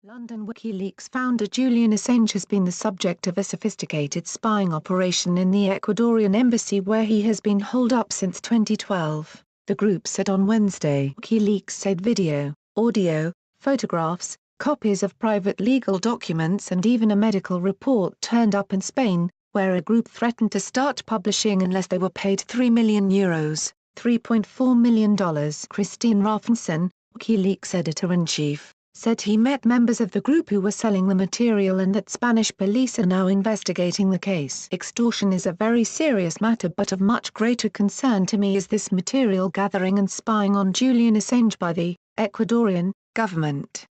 London WikiLeaks founder Julian Assange has been the subject of a sophisticated spying operation in the Ecuadorian embassy where he has been holed up since 2012, the group said on Wednesday. WikiLeaks said video, audio, photographs, copies of private legal documents and even a medical report turned up in Spain, where a group threatened to start publishing unless they were paid €3 million, $3.4 million. Christine Rafnson, WikiLeaks editor-in-chief, said he met members of the group who were selling the material and that Spanish police are now investigating the case. Extortion is a very serious matter, but of much greater concern to me is this material gathering and spying on Julian Assange by the Ecuadorian government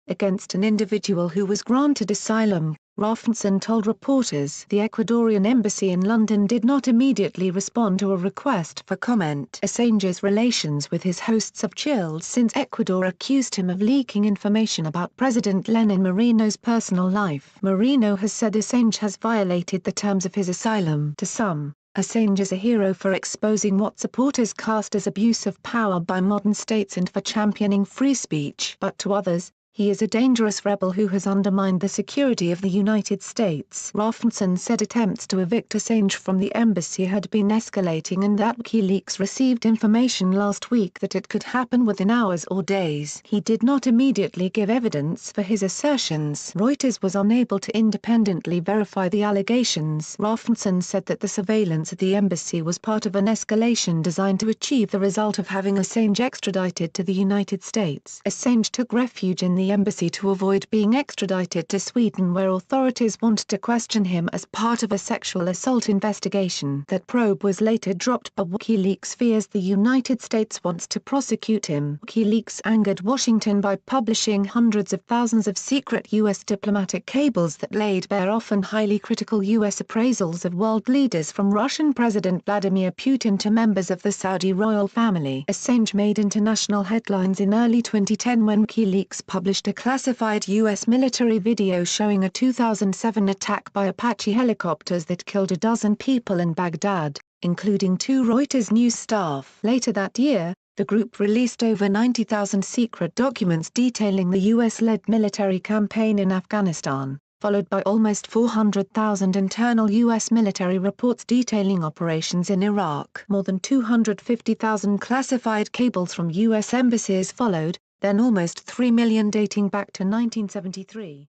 against an individual who was granted asylum, Rafnson told reporters. The Ecuadorian embassy in London did not immediately respond to a request for comment. Assange's relations with his hosts have chilled since Ecuador accused him of leaking information about President Lenin Moreno's personal life. Moreno has said Assange has violated the terms of his asylum. To some, Assange is a hero for exposing what supporters cast as abuse of power by modern states and for championing free speech. But to others, he is a dangerous rebel who has undermined the security of the United States. Rafnson said attempts to evict Assange from the embassy had been escalating and that WikiLeaks received information last week that it could happen within hours or days. He did not immediately give evidence for his assertions. Reuters was unable to independently verify the allegations. Rafnson said that the surveillance at the embassy was part of an escalation designed to achieve the result of having Assange extradited to the United States. Assange took refuge in the embassy to avoid being extradited to Sweden, where authorities wanted to question him as part of a sexual assault investigation. That probe was later dropped, but WikiLeaks fears the United States wants to prosecute him. WikiLeaks angered Washington by publishing hundreds of thousands of secret U.S. diplomatic cables that laid bare often highly critical U.S. appraisals of world leaders from Russian President Vladimir Putin to members of the Saudi royal family. Assange made international headlines in early 2010 when WikiLeaks published a classified U.S. military video showing a 2007 attack by Apache helicopters that killed a dozen people in Baghdad, including 2 Reuters news staff. Later that year, the group released over 90,000 secret documents detailing the U.S.-led military campaign in Afghanistan, followed by almost 400,000 internal U.S. military reports detailing operations in Iraq. More than 250,000 classified cables from U.S. embassies followed, then almost 3 million dating back to 1973.